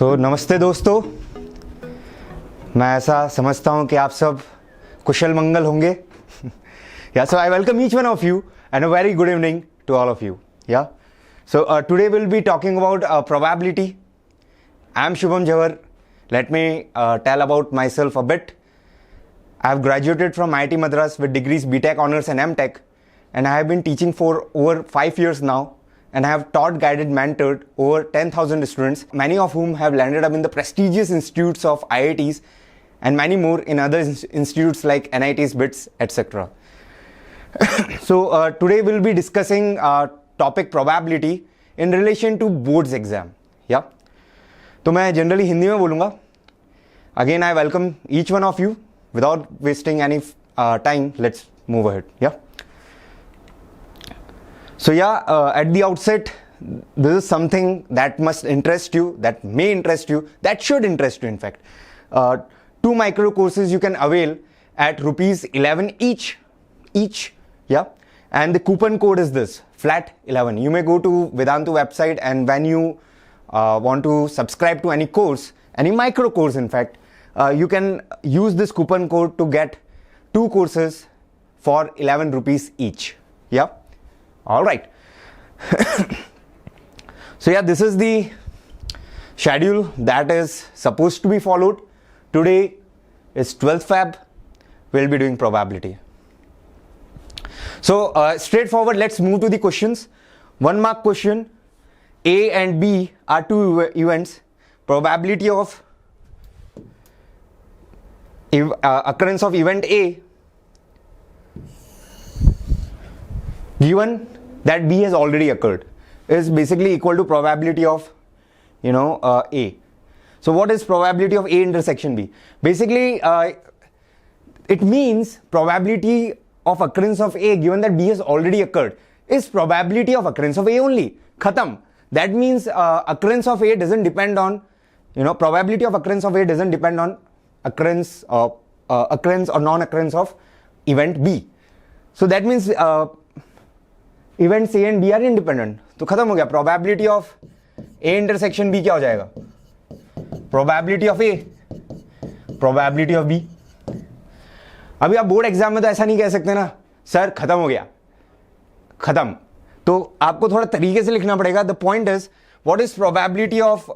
नमस्ते दोस्तों, मैं ऐसा समझता हूँ कि आप सब कुशल मंगल होंगे. सो I welcome each one of you and a very good evening to all of you. So today we'll be talking about probability. I am Shubham Sir. Let me tell about myself a bit. I have graduated from IIT Madras with degrees BTech Honors and MTech, and I have been teaching for over 5 years now, and I have taught, guided, mentored over 10,000 students, many of whom have landed up in the prestigious institutes of IITs and many more in other institutes like NITs, BITS, etc. So today we'll be discussing topic probability in relation to boards exam. तो मैं generally Hindi में बोलूँगा. Again, I welcome each one of you. Without wasting any time, let's move ahead. So at the outset, this is something that must interest you, that may interest you, that should interest you in fact. 2 micro courses you can avail at rupees 11 each. And the coupon code is this, flat 11. You may go to Vedantu website, and when you want to subscribe to any course, any micro course in fact, you can use this coupon code to get 2 courses for 11 rupees each. Alright. So this is the schedule that is supposed to be followed. Today is 12th Feb. We'll be doing probability. So straightforward, let's move to the questions. 1 mark question. A and B are 2 events. Probability of occurrence of event A given that B has already occurred is basically equal to probability of A. So what is probability of A intersection B? Basically it means probability of occurrence of A given that B has already occurred is probability of occurrence of A only. Khatam. That means occurrence of A doesn't depend on probability of occurrence of A doesn't depend on occurrence or non-occurrence of event B. So that means events A and B are independent. तो खत्म हो गया. Probability of A intersection B क्या हो जाएगा? Probability of A, probability of B. अभी आप board exam में तो ऐसा नहीं कह सकते ना, सर खत्म हो गया, खत्म. तो आपको थोड़ा तरीके से लिखना पड़ेगा. The point is, what is probability of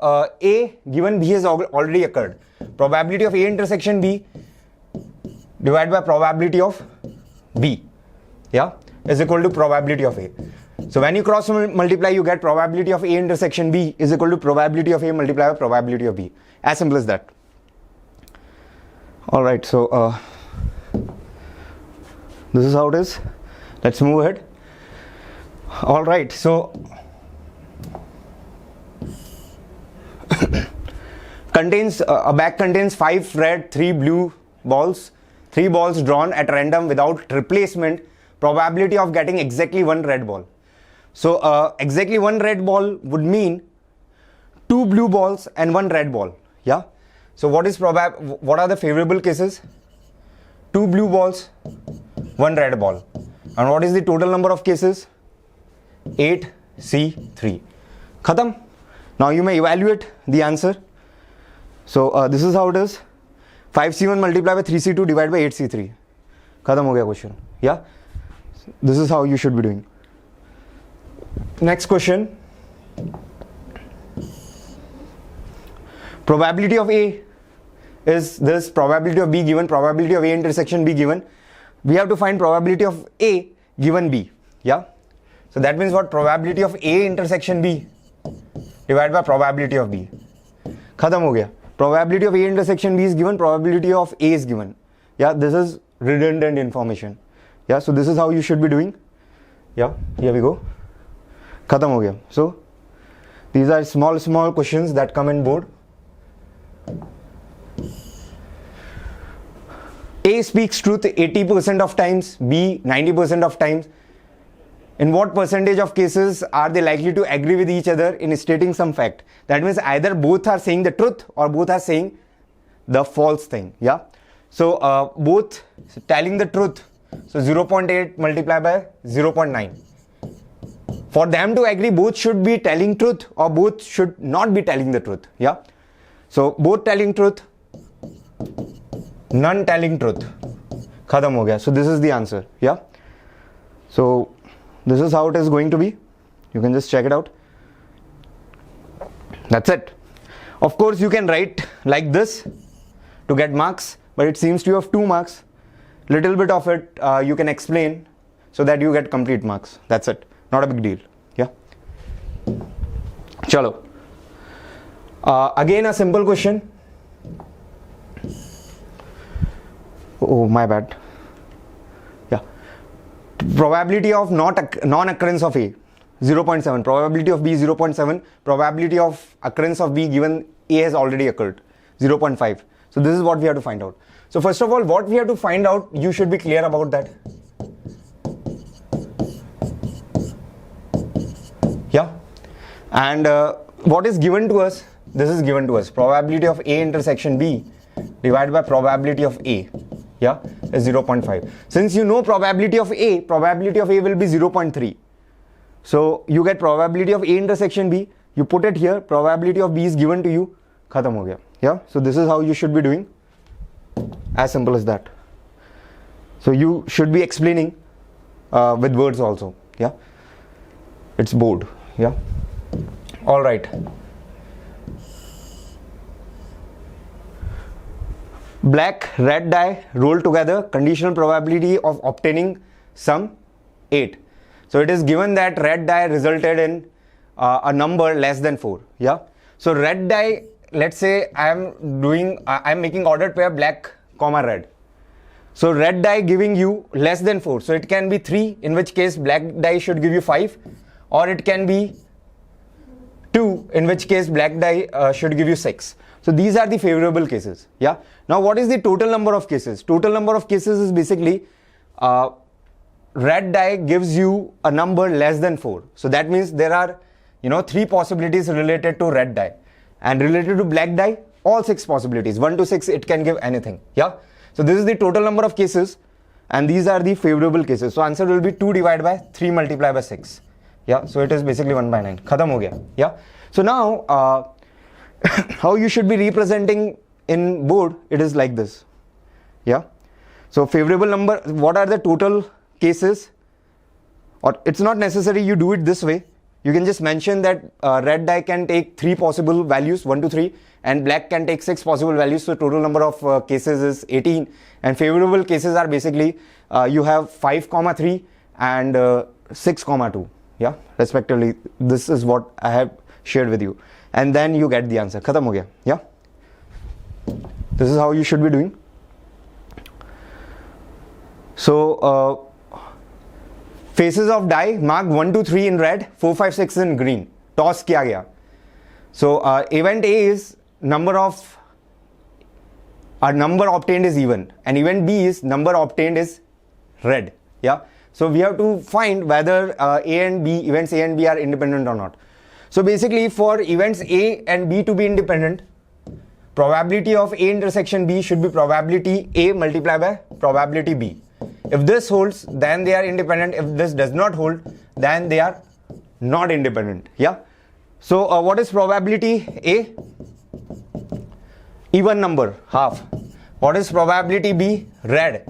A given B has already occurred? Probability of A intersection B divided by probability of B, is equal to probability of A. So when you cross multiply, you get probability of A intersection B is equal to probability of A multiplied by probability of B. As simple as that. Alright, so this is how it is. Let's move ahead. Alright, so a bag contains 5 red, 3 blue balls, 3 balls drawn at random without replacement. Probability of getting exactly 1 red ball. So exactly 1 red ball would mean 2 blue balls and 1 red ball. So what are the favorable cases? 2 blue balls, 1 red ball. And what is the total number of cases? 8C3. Khatam. Now you may evaluate the answer. So this is how it is. 5C1 multiplied by 3C2 divided by 8C3. Khatam ho gaya question. This is how you should be doing. Next question. Probability of A is this, probability of B given, probability of A intersection B given. We have to find probability of A given B. So that means what? Probability of A intersection B divided by probability of B. Khatam ho gaya. Probability of A intersection B is given, probability of A is given. This is redundant information. So this is how you should be doing. Here we go. Khatam ho gaya. So these are small questions that come in board. A speaks truth 80% of times, B 90% of times. In what percentage of cases are they likely to agree with each other in stating some fact? That means either both are saying the truth or both are saying the false thing. So both telling the truth. So 0.8 multiplied by 0.9. For them to agree, both should be telling truth or both should not be telling the truth. So both telling truth, none telling truth. Khatam ho gaya. So this is the answer. Yeah. So this is how it is going to be. You can just check it out. That's it. Of course, you can write like this to get marks, but it seems to have 2 marks. Little bit of it you can explain so that you get complete marks. That's it. Not a big deal. Yeah. Chalo. Again a simple question. Oh, my bad. Yeah. Probability of non-occurrence of A, 0.7. Probability of B, 0.7. Probability of occurrence of B given A has already occurred, 0.5. So this is what we have to find out. So first of all, what we have to find out, you should be clear about that. Yeah. And what is given to us? This is given to us. Probability of A intersection B divided by probability of A. Yeah, is 0.5. Since you know probability of A will be 0.3. So you get probability of A intersection B. You put it here. Probability of B is given to you. Khatam ho gaya. Yeah. So this is how you should be doing. As simple as that. So you should be explaining with words also. Yeah. It's board. Yeah. All right. Black, red die rolled together, conditional probability of obtaining sum 8. So it is given that red die resulted in a number less than 4. Yeah. So red die, let's say I am making ordered pair black comma red. So red die giving you less than 4. So it can be 3, in which case black die should give you 5, or it can be 2, in which case black die should give you 6. So these are the favorable cases. Yeah. Now what is the total number of cases? Total number of cases is basically red die gives you a number less than 4. So that means there are 3 possibilities related to red die, and related to black die all 6 possibilities. 1 to 6 it can give anything. Yeah. So this is the total number of cases, and these are the favorable cases. So answer will be 2 divided by 3 multiplied by 6. Yeah. So it is basically 1 by 9. Khatam ho gaya. Yeah. So now how you should be representing in board, it is like this. Yeah. So favorable number, what are the total cases? Or it's not necessary you do it this way. You can just mention that red die can take 3 possible values, 1 to 3, and black can take 6 possible values. So total number of cases is 18, and favorable cases are basically you have 5 comma 3 and 6 comma 2. Yeah, respectively. This is what I have shared with you, and then you get the answer. Khatam ho gaya. Yeah. This is how you should be doing. So faces of die mark 1 to 3 in red, 4, 5, 6 in green. Toss kiya gaya. So event A is number obtained is even, and event B is number obtained is red. Yeah. So we have to find whether events A and B are independent or not. So basically for events A and B to be independent, probability of A intersection B should be probability A multiplied by probability B. If this holds, then they are independent. If this does not hold, then they are not independent. Yeah. So what is probability A? Even number, half. What is probability B? Red,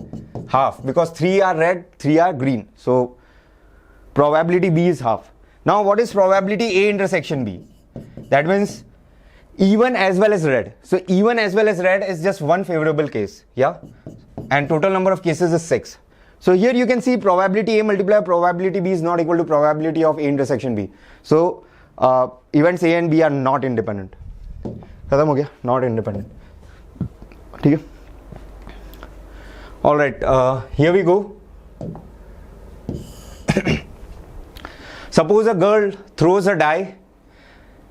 half, because 3 are red, 3 are green. So probability B is half. Now what is probability A intersection B? That means even as well as red. So even as well as red is just one favorable case. Yeah. And total number of cases is 6. So here you can see probability A multiplied probability B is not equal to probability of A intersection B. So events A and B are not independent. Khatam ho gaya? Not independent. Okay. All right. Here we go. Suppose a girl throws a die.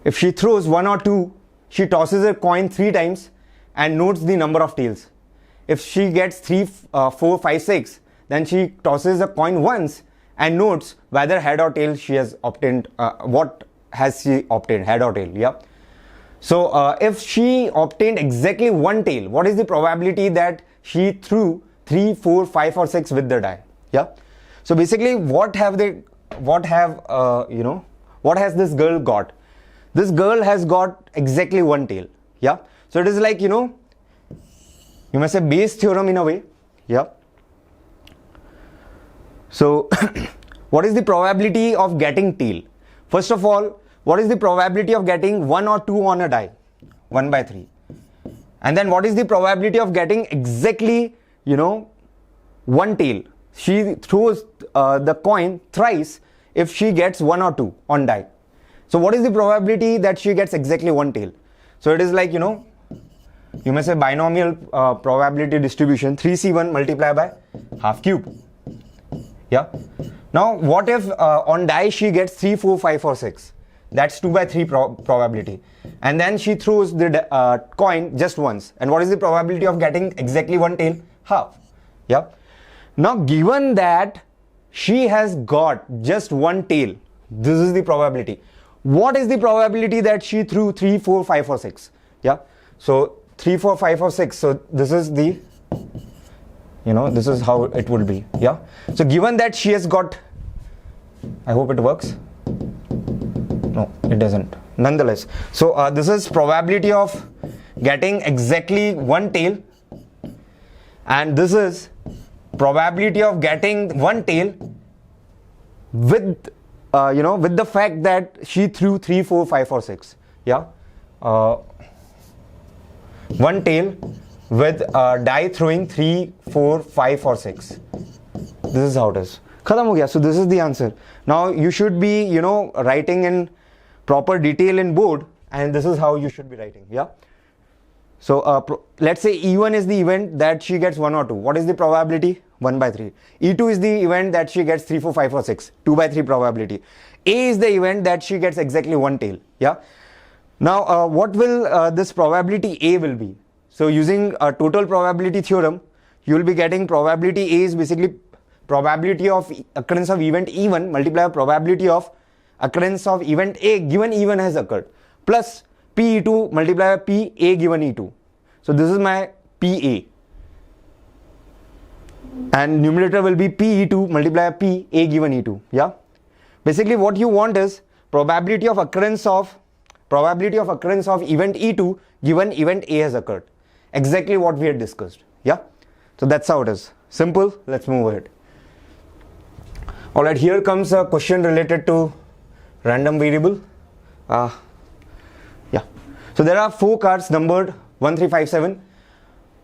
If she throws 1 or 2, she tosses a coin 3 times and notes the number of tails. If she gets 3, 4, 5, 6, then she tosses a coin once and notes whether head or tail she has obtained. What has she obtained, head or tail? Yeah. So if she obtained exactly 1 tail, what is the probability that she threw 3, 4, 5 or 6 with the die? Yeah. So basically what has this girl got? This girl has got exactly 1 tail. Yeah. So it is like, you may say Bayes' theorem in a way. Yeah. So what is the probability of getting tail? First of all, what is the probability of getting 1 or 2 on a die? 1 by 3. And then what is the probability of getting exactly, one tail? She throws the coin thrice if she gets 1 or 2 on die. So what is the probability that she gets exactly one tail? So it is like, you may say binomial probability distribution, 3c1 multiplied by half cube. Yeah. Now what if on die she gets 3, 4, 5 or 6? That's 2 by 3 probability. And then she throws the coin just once. And what is the probability of getting exactly one tail? Half. Yeah. Now given that she has got just one tail, this is the probability. What is the probability that she threw 3, 4, 5 or 6? Yeah. So 3, 4, 5 or 6. So this is the, this is how it would be. Yeah. So given that she has got, I hope it works. No, it doesn't. Nonetheless. So this is probability of getting exactly one tail. And this is probability of getting one tail with, with the fact that she threw 3, 4, 5 or 6. Yeah. One tail with die throwing 3, 4, 5 or 6. This is how it is. Khatam ho gaya. So this is the answer. Now you should be, writing in proper detail in board, and this is how you should be writing. Yeah. So let's say E1 is the event that she gets 1 or 2. What is the probability? 1 by 3. E2 is the event that she gets 3, 4, 5 or 6. 2 by 3 probability. A is the event that she gets exactly one tail. Yeah. Now what will this probability A will be? So using a total probability theorem, you will be getting probability A is basically probability of occurrence of event E1 multiplied by probability of occurrence of event A given E1 has occurred, plus PE2 multiplied by P A given E2. So this is my PA. And numerator will be PE2 multiplied by P A given E2. Yeah. Basically what you want is probability of occurrence of event E2 given event A has occurred. Exactly what we had discussed. Yeah. So that's how it is. Simple. Let's move ahead. Alright, here comes a question related to random variable. Yeah. So there are 4 cards numbered 1, 3, 5, 7.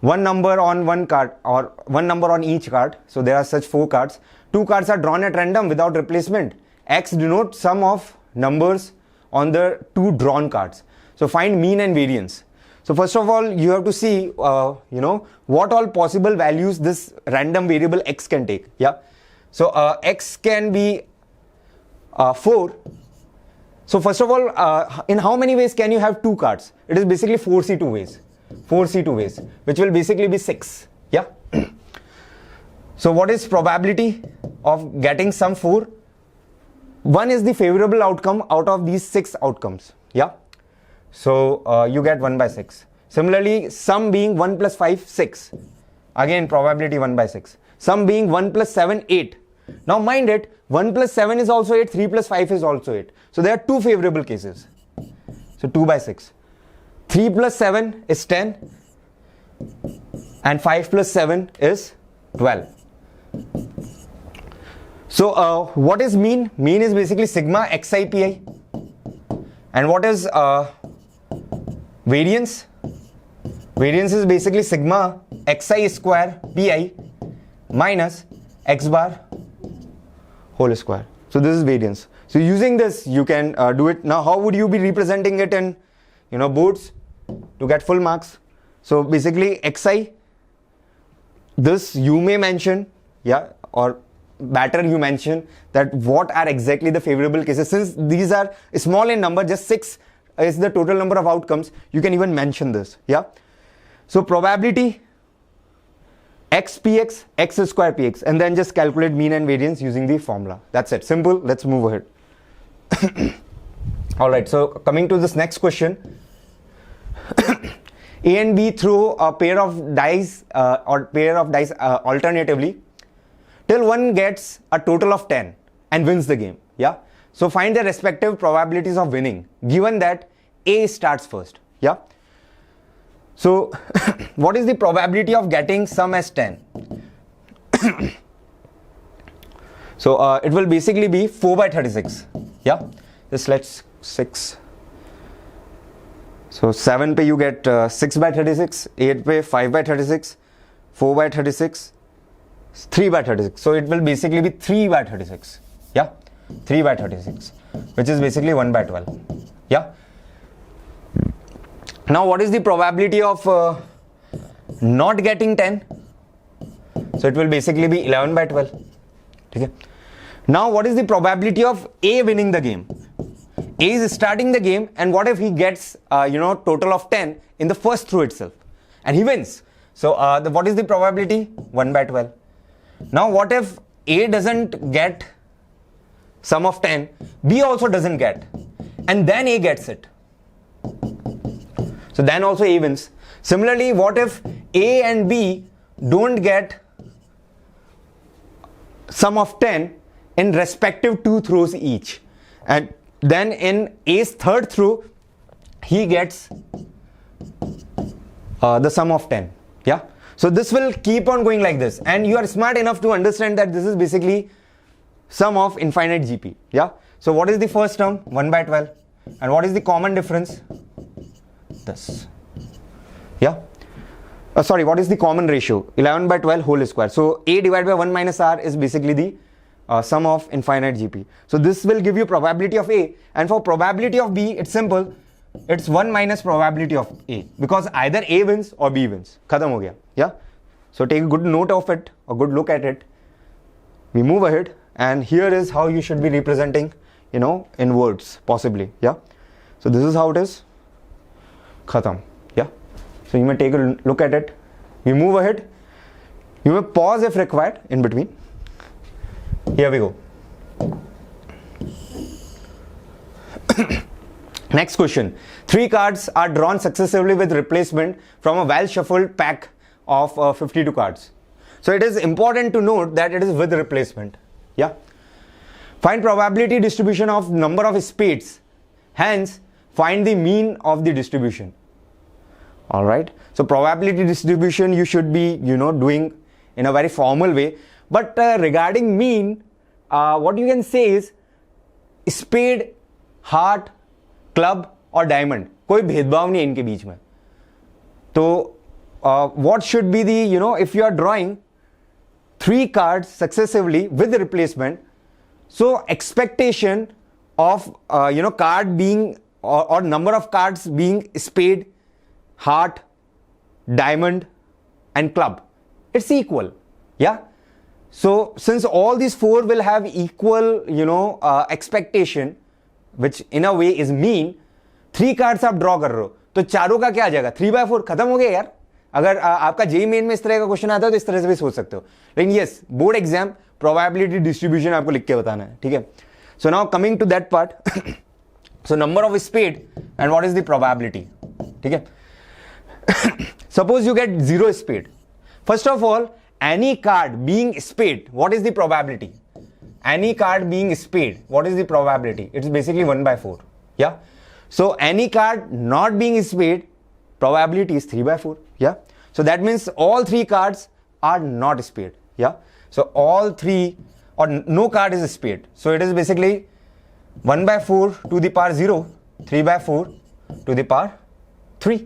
One number on one card or one number on each card. So there are such 4 cards. 2 cards are drawn at random without replacement. X denotes sum of numbers on the 2 drawn cards. So find mean and variance. So first of all, you have to see, what all possible values this random variable X can take. Yeah. So X can be 4. So first of all, in how many ways can you have 2 cards? It is basically 4C2 ways. 4C2 ways, which will basically be 6. Yeah. So what is probability of getting some 4? 1 is the favorable outcome out of these 6 outcomes. Yeah. So you get 1 by 6. Similarly, sum being 1 plus 5, 6. Again, probability 1 by 6. Sum being 1 plus 7, 8. Now mind it, 1 plus 7 is also 8, 3 plus 5 is also 8. So there are 2 favorable cases. So 2 by 6. 3 plus 7 is 10 and 5 plus 7 is 12. So what is mean? Mean is basically sigma xi pi. And what is variance? Variance is basically sigma xi square pi minus x bar whole square. So this is variance. So using this you can do it. Now how would you be representing it in boards to get full marks? So basically xi, this you may mention, yeah, or better you mention that what are exactly the favorable cases. Since these are small in number, just 6 is the total number of outcomes, you can even mention this. Yeah. So probability x px, x square px, and then just calculate mean and variance using the formula. That's it. Simple. Let's move ahead. Alright, so coming to this next question. A and B throw a pair of dice alternatively till one gets a total of 10 and wins the game. Yeah. So find their respective probabilities of winning given that A starts first. Yeah. So what is the probability of getting sum as 10? So it will basically be 4 by 36. Yeah, just let's 6. So 7 pe you get 6 by 36, 8 pe 5 by 36, 4 by 36, 3 by 36. So it will basically be 3 by 36. Yeah, 3 by 36, which is basically 1 by 12. Yeah. Now what is the probability of not getting 10? So it will basically be 11 by 12. Okay. Now what is the probability of A winning the game? A is starting the game, and what if he gets total of 10 in the first throw itself and he wins? So what is the probability? 1 by 12. Now what if A doesn't get sum of 10, B also doesn't get, and then A gets it? So then also A wins. Similarly, what if A and B don't get sum of 10 in respective 2 throws each, and then in A's third throw he gets the sum of 10. Yeah, so this will keep on going like this, and you are smart enough to understand that this is basically sum of infinite GP. Yeah, so what is the first term? 1 by 12. And what is the common difference? This. Yeah, what is the common ratio? 11 by 12 whole square. So A divided by 1 minus R is basically the sum of infinite GP. So this will give you probability of A, and for probability of B it's simple, it's 1 minus probability of A, because either A wins or B wins. Khatam ho gaya. Yeah, so take a good note of it, a good look at it. We move ahead, and here is how you should be representing, in words possibly. Yeah, so this is how it is. Khatam. Yeah, so you may take a look at it. We move ahead. You may pause if required in between. Here we go. Next question. 3 cards are drawn successively with replacement from a well shuffled pack of 52 cards. So it is important to note that it is with replacement. Yeah. Find probability distribution of number of spades. Hence, find the mean of the distribution. All right. So probability distribution you should be, doing in a very formal way. But regarding mean, what you can say is spade, heart, club और diamond. कोई भेदभाव नहीं है इनके बीच में. तो what should be the, if you are drawing 3 cards successively with replacement, so expectation of card being or number of cards being spade, heart, diamond and club, it's equal. Yeah. So since all these 4 will have equal expectation, which in a way is mean, 3 cards आप draw कर रहे हो तो चारों का क्या आ जाएगा? 3 by 4 खत्म हो गया यार. अगर आपका जेई मेन में इस तरह का क्वेश्चन आता है तो इस तरह से भी सोच सकते हो, लेकिन yes board exam probability distribution आपको लिख के बताना है. ठीक है. So now coming to that part. So number of spade and what is the probability. ठीक है. Suppose you get 0 spade. First of all, any card being spade, what is the probability? Any card being spade, what is the probability? It's basically 1 by 4. Yeah. So any card not being spade, probability is 3 by 4. Yeah. So that means all 3 cards are not spade. Yeah. So all 3 or no card is spade. So it is basically 1 by 4 to the power 0, 3 by 4 to the power 3.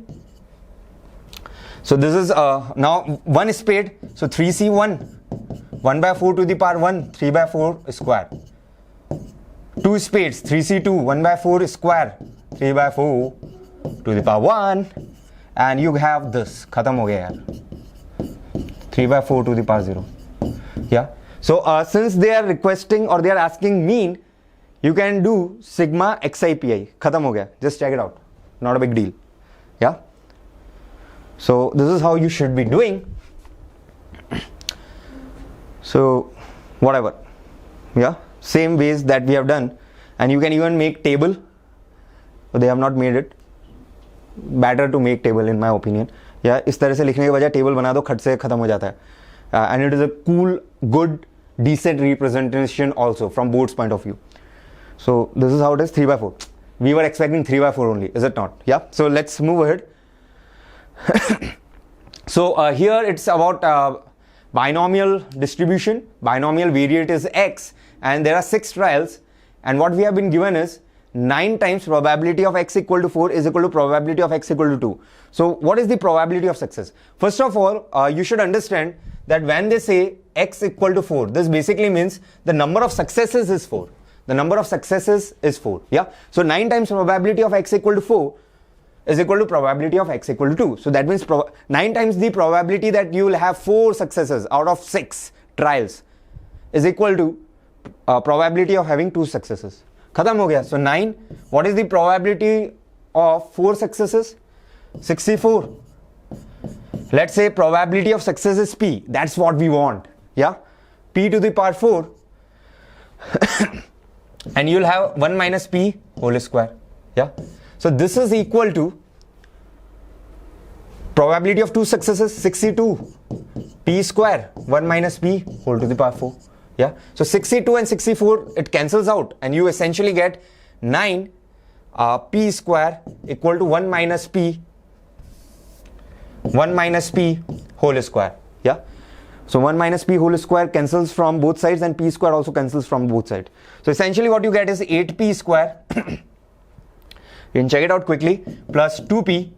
So this is now 1 spade, so 3C1, 1 by 4 to the power 1, 3 by 4 square. 2 spades, 3C2, 1 by 4 square, 3 by 4 to the power 1, and you have this, khatam ho gaya yaar. 3 by 4 to the power 0. Yeah. So since they are requesting or they are asking mean, you can do sigma XIPI, khatam ho gaya, just check it out, not a big deal. Yeah. So this is how you should be doing. So whatever, yeah, same ways that we have done, and you can even make table. So they have not made it. Better to make table in my opinion. Yeah, इस तरह से लिखने के बजाय table बना दो, खट से खत्म हो जाता है. And it is a cool, good, decent representation also from board's point of view. So this is how it is, 3 by 4. We were expecting 3 by 4 only, is it not? Yeah. So let's move ahead. So here it's about binomial distribution. Binomial variate is x, and there are 6 trials, and what we have been given is 9 times probability of x equal to 4 is equal to probability of x equal to 2. So what is the probability of success? First of all, you should understand that when they say x equal to 4, this basically means the number of successes is 4. The number of successes is 4. Yeah. So 9 times probability of x equal to 4 is equal to probability of x equal to 2. So that means 9 times the probability that you will have 4 successes out of 6 trials is equal to probability of having 2 successes. Khatam ho gaya. So 9, what is the probability of 4 successes? 64. Let's say probability of success is p. That's what we want. Yeah. P to the power 4. And you'll have 1 minus p whole square. Yeah. So this is equal to probability of 2 successes, 62. P square, 1 minus p whole to the power 4. Yeah. So 62 and 64, it cancels out, and you essentially get 9 p square equal to 1 minus p whole square. Yeah. So 1 minus p whole square cancels from both sides, and p square also cancels from both sides. So essentially what you get is 8p square. You can check it out quickly, plus 2p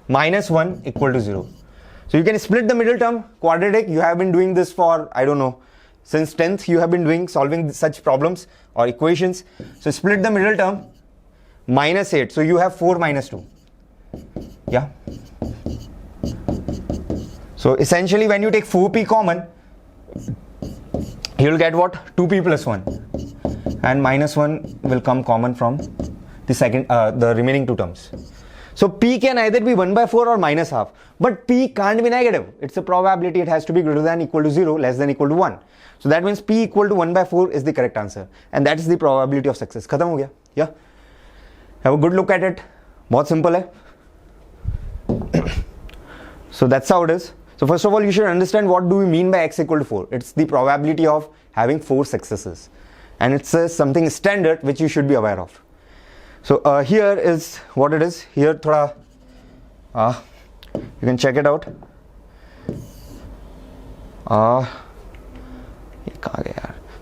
minus 1 equal to 0. So you can split the middle term, quadratic. You have been doing this for, I don't know, since 10th you have been solving such problems or equations. So split the middle term, minus 8. So you have 4 minus 2. Yeah. So essentially when you take 4p common, you will get what? 2p plus 1. And minus 1 will come common from the remaining 2 terms. So p can either be 1 by 4 or minus half, but p can't be negative. It's a probability. It has to be greater than equal to 0, less than equal to 1. So that means p equal to 1 by 4 is the correct answer, and that is the probability of success. Khatam ho gaya. Yeah. Have a good look at it. Bahut simple hai. So that's how it is. So first of all, you should understand what do we mean by x equal to 4. It's the probability of having 4 successes, and it's something standard which you should be aware of. So here is what it is. Here thoda you can check it out.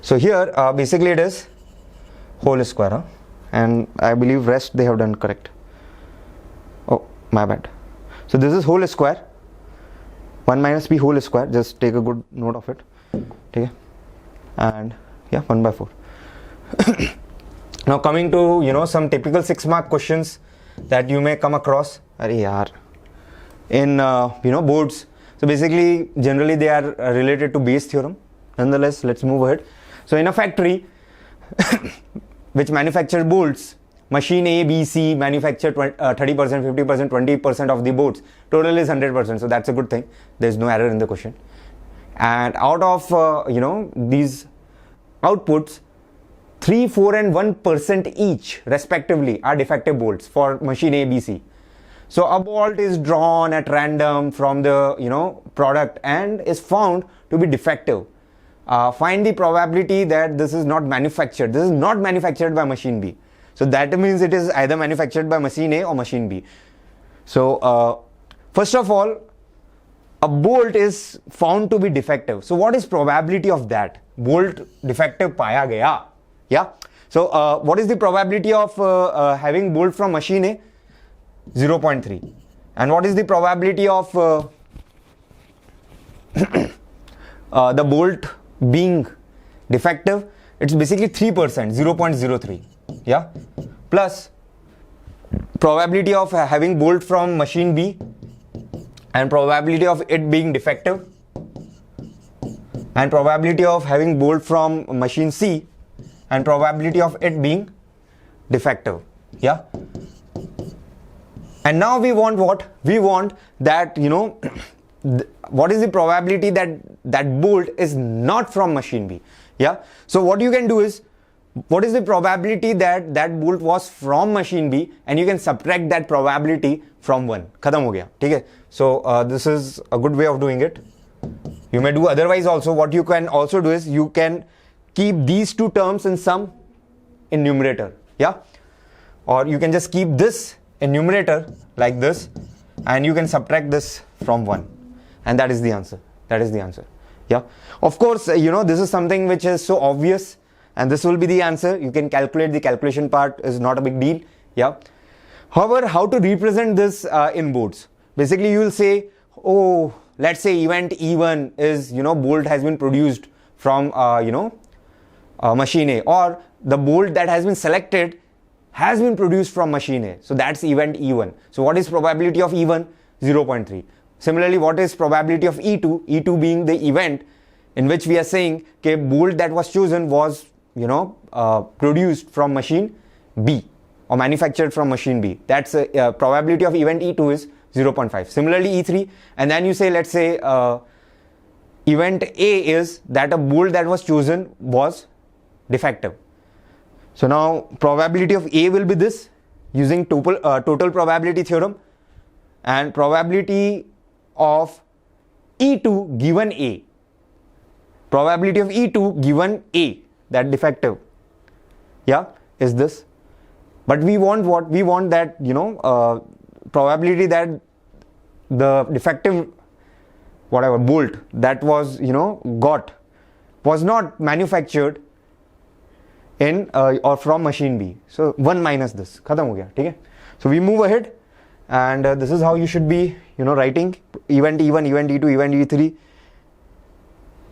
So here basically it is whole square, and I believe rest they have done correct. Oh, my bad. So this is whole square, 1 minus p whole square. Just take a good note of it. Okay. And yeah, 1 by 4. Now coming to some typical 6-mark questions that you may come across in boards. So basically generally they are related to Bayes theorem. Nonetheless, let's move ahead. So in a factory which manufactures bolts, machine A, B, C manufacture 30%, 50%, 20% of the bolts. Total is 100%. So that's a good thing. There's no error in the question. And out of these outputs, 3, 4 and 1% each respectively are defective bolts for machine A, B, C. So a bolt is drawn at random from the product and is found to be defective. Find the probability that this is not manufactured. This is not manufactured by machine B. So that means it is either manufactured by machine A or machine B. So first of all, a bolt is found to be defective. So what is probability of that? Bolt defective paya gaya. Yeah. So what is the probability of having bolt from machine A? 0.3. And what is the probability of the bolt being defective? It's basically 3%, 0.03. Yeah. Plus probability of having bolt from machine B and probability of it being defective, and probability of having bolt from machine C and probability of it being defective. Yeah. And now we want what? We want that, what is the probability that that bolt is not from machine B? Yeah. So what you can do is, what is the probability that that bolt was from machine B, and you can subtract that probability from 1. Khatam ho gaya. Okay. So this is a good way of doing it. You may do otherwise also. What you can also do is you can keep these two terms in sum in numerator. Yeah. Or you can just keep this in numerator like this, and you can subtract this from 1, and that is the answer. That is the answer. Yeah, of course, this is something which is so obvious, and this will be the answer. You can calculate. The calculation part is not a big deal. Yeah. However, how to represent this in boards? Basically, you will say, oh, let's say event E1 is, bolt has been produced from, machine A, or the bolt that has been selected has been produced from machine A. So that's event E1. So what is probability of E1? 0.3. Similarly, what is probability of E2? E2 being the event in which we are saying that bolt that was chosen was, produced from machine B or manufactured from machine B. That's probability of event E2 is 0.5. Similarly, E3, and then you say, let's say event A is that a bolt that was chosen was defective. So now probability of A will be this using total probability theorem, and probability of E2 given A. Probability of E2 given A, that defective, yeah, is this. But we want what? We want that, probability that the defective, whatever, bolt that was, got was not manufactured in or from machine B. So 1 minus this. Khatam ho gaya, okay? So we move ahead, and this is how you should be, writing event E1, event E2, event E3.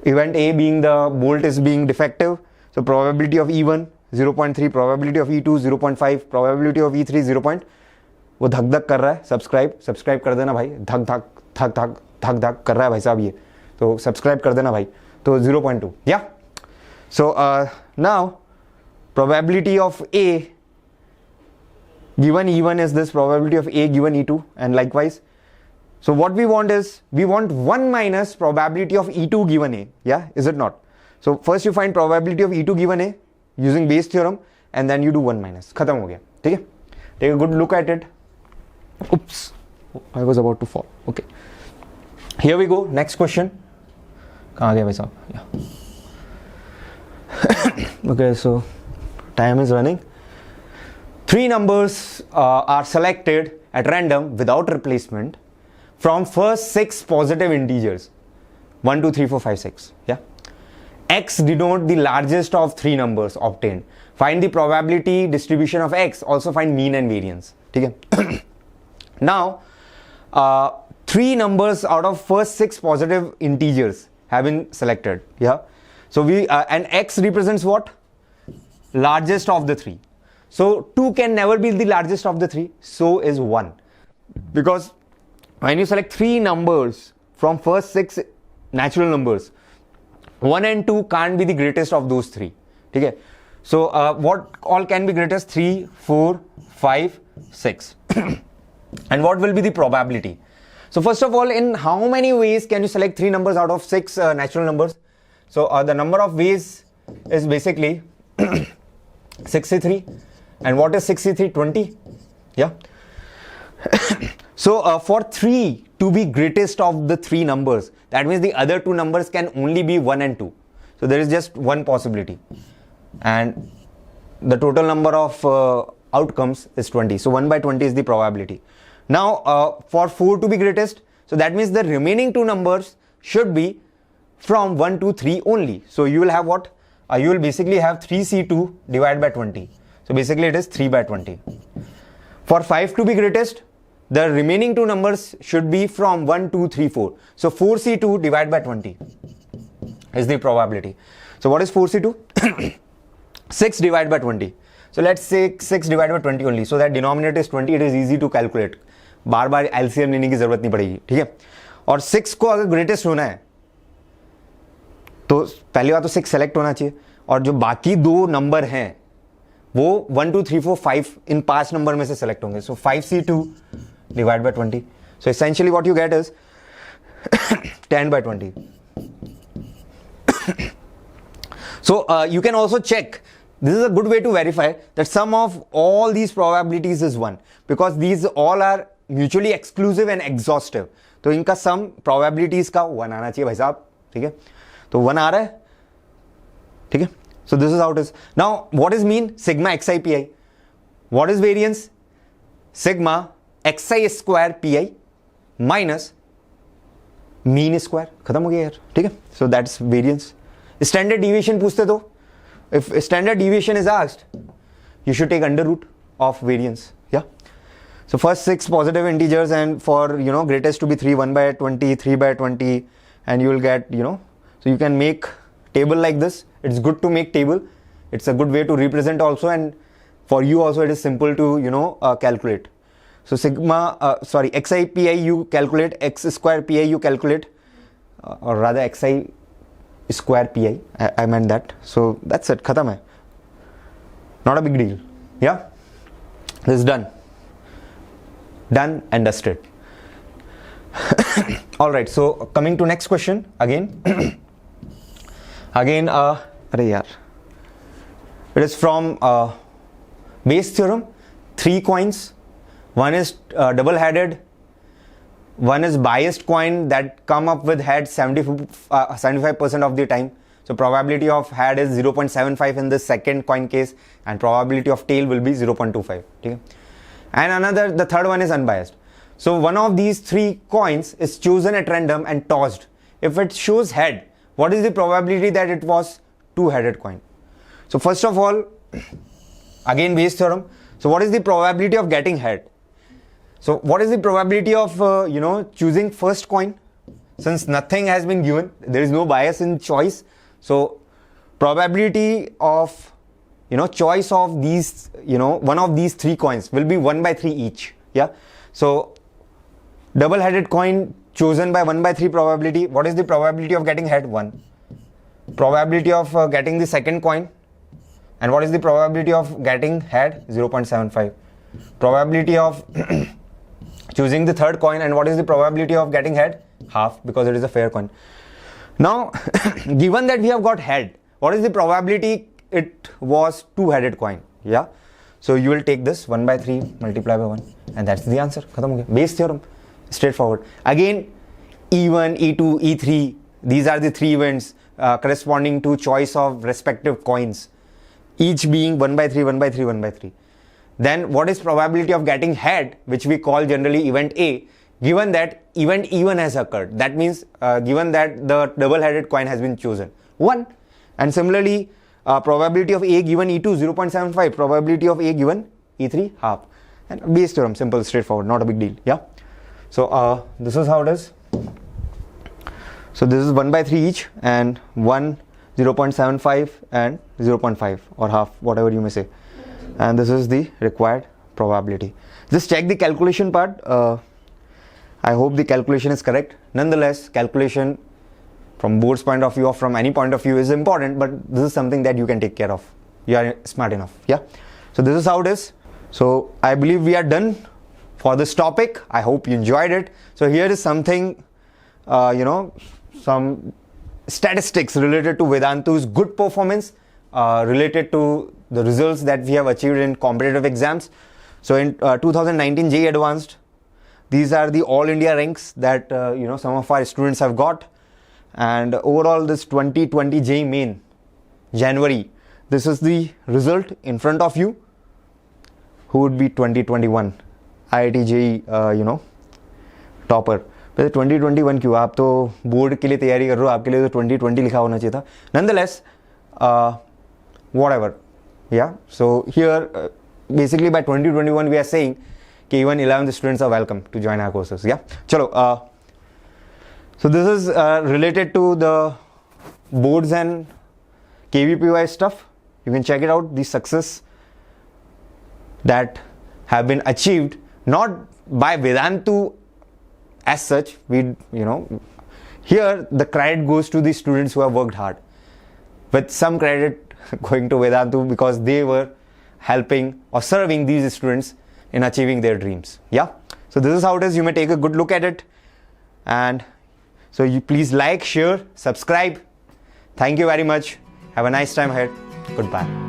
Event A being the bolt is being defective. So probability of E1 0.3, probability of E2 0.5, probability of E3 0. वो धक धक कर रहा है. Subscribe कर देना भाई. धक धक धक धक धक धक कर रहा है भाई साहब ये, तो सब्सक्राइब कर देना भाई. तो 0.2. Yeah. So now probability of A given E1 is this, probability of A given E2, and likewise. So what we want is, we want 1 minus probability of E2 given A. Yeah, is it not? So first you find probability of E2 given A using Bayes theorem, and then you do 1 minus. Khatam ho gaya. Okay? Take a good look at it. Oops, I was about to fall. Okay. Here we go. Next question. Kahan gaya bhai sahab? Yeah. Okay, so time is running. 3 numbers are selected at random without replacement from first 6 positive integers. 1, 2, 3, 4, 5, 6. Yeah. X denote the largest of 3 numbers obtained. Find the probability distribution of X. Also find mean and variance. Okay. Now, 3 numbers out of first 6 positive integers have been selected. Yeah. So we and X represents what? Largest of the 3. So 2 can never be the largest of the 3. So is 1. Because when you select 3 numbers from first 6 natural numbers, 1 and 2 can't be the greatest of those 3. Okay. So what all can be greatest? 3, 4, 5, 6. And what will be the probability? So first of all, in how many ways can you select 3 numbers out of 6 natural numbers? So the number of ways is basically 63. And what is 63? 20. Yeah. So for 3 to be greatest of the 3 numbers, that means the other 2 numbers can only be 1 and 2. So there is just one possibility. And the total number of outcomes is 20. So 1 by 20 is the probability. Now for 4 to be greatest, so that means the remaining 2 numbers should be from 1 to 3 only. So you will have what? You will basically have 3C2 divided by 20. So basically it is 3 by 20. For 5 to be greatest, the remaining 2 numbers should be from 1, 2, 3, 4. So 4C2 divided by 20 is the probability. So what is 4C2? 6 divided by 20. So let's say 6 divided by 20 only. So that denominator is 20. It is easy to calculate. Bar bar LCM लेने की जरूरत नहीं पड़ेगी. ठीक है. और 6 को अगर ग्रेटेस्ट होना है तो पहली बात तो 6 सेलेक्ट होना चाहिए, और जो बाकी 2 नंबर हैं वो 1, 2, 3, 4, 5 इन 5 नंबर में से सेलेक्ट होंगे. सो 5C2 divided by 20. So essentially what you get is 10 by 20. So you can also check. This is a good way to verify that sum of all these probabilities is 1, because these all are mutually exclusive and exhaustive. तो इनका sum probabilities का 1 आना चाहिए भाई साहब. ठीक है, तो 1 आ रहा है. ठीक है. So this is how it is. Now what is mean? Sigma xi pi. What is variance? Sigma xi square pi minus mean square, खत्म हो गया यार, ठीक है. So that's variance. Standard deviation पूछते तो, if standard deviation is asked, you should take under root of variance. Yeah, so first 6 positive integers, and for greatest to be 3, 1 by 20, 3 by 20, and you will get so you can make table like this. It's good to make table. It's a good way to represent also, and for you also it is simple to calculate. So sigma xi pi you calculate, x square pi you calculate, or rather xi square pi, I meant that. So that's it, khatam hai. Not a big deal. Yeah, this is done and dusted. All right, so coming to next question again. Arey yaar, it is from base theorem. 3 coins, one is double-headed, one is biased coin that come up with head 75% of the time. So probability of head is 0.75 in the second coin case, and probability of tail will be 0.25. Okay? And the third one is unbiased. So one of these 3 coins is chosen at random and tossed. If it shows head, what is the probability that it was 2-headed coin? So first of all, again base theorem. So what is the probability of getting head? So what is the probability of choosing first coin? Since nothing has been given, there is no bias in choice. So probability of choice of these one of these 3 coins will be 1 by 3 each. Yeah, so double-headed coin chosen by 1 by 3 probability. What is the probability of getting head? 1. Probability of getting the second coin, and what is the probability of getting head? 0.75. Probability of choosing the third coin, and what is the probability of getting head? Half, because it is a fair coin. Now, given that we have got head, what is the probability it was 2-headed coin? Yeah, so you will take this 1 by 3 multiply by 1, and that's the answer. Khatam ho gaya. Base theorem, straightforward. Again, E1, E2, E3, these are the 3 events corresponding to choice of respective coins, each being 1 by 3, 1 by 3, 1 by 3. Then what is probability of getting head, which we call generally event A, given that event E1 has occurred? That means given that the double-headed coin has been chosen, 1. And similarly, probability of A given E2 0.75, probability of A given E3 half. And base theorem, simple, straightforward, not a big deal. Yeah, so this is how it is. So this is 1 by 3 each, and 1 0.75 and 0.5 or half, whatever you may say, and this is the required probability. Just check the calculation part. I hope the calculation is correct. Nonetheless, calculation from board's point of view or from any point of view is important, but this is something that you can take care of. You are smart enough. Yeah, so this is how it is. So I believe we are done for this topic. I hope you enjoyed it. So here is something some statistics related to Vedantu's good performance, related to the results that we have achieved in competitive exams. So in 2019 JEE Advanced, these are the all India ranks that some of our students have got, and overall this 2020 JEE Main January, this is the result in front of you. Who would be 2021 IIT JEE topper? 2021 क्यों? आप तो board के लिए तैयारी कर रहे हो, आपके लिए तो 2020 लिखा होना चाहिए था. Nonetheless, whatever. Yeah, so here basically by 2021 we are saying कि even 11th students are welcome to join our courses. Yeah, chalo. So this is related to the boards and KVPY stuff. You can check it out. The success that have been achieved not by Vedantu as such. Here the credit goes to the students who have worked hard, with some credit going to Vedantu because they were helping or serving these students in achieving their dreams. Yeah, so this is how it is. You may take a good look at it, and so you please like, share, subscribe. Thank you very much. Have a nice time ahead. Goodbye.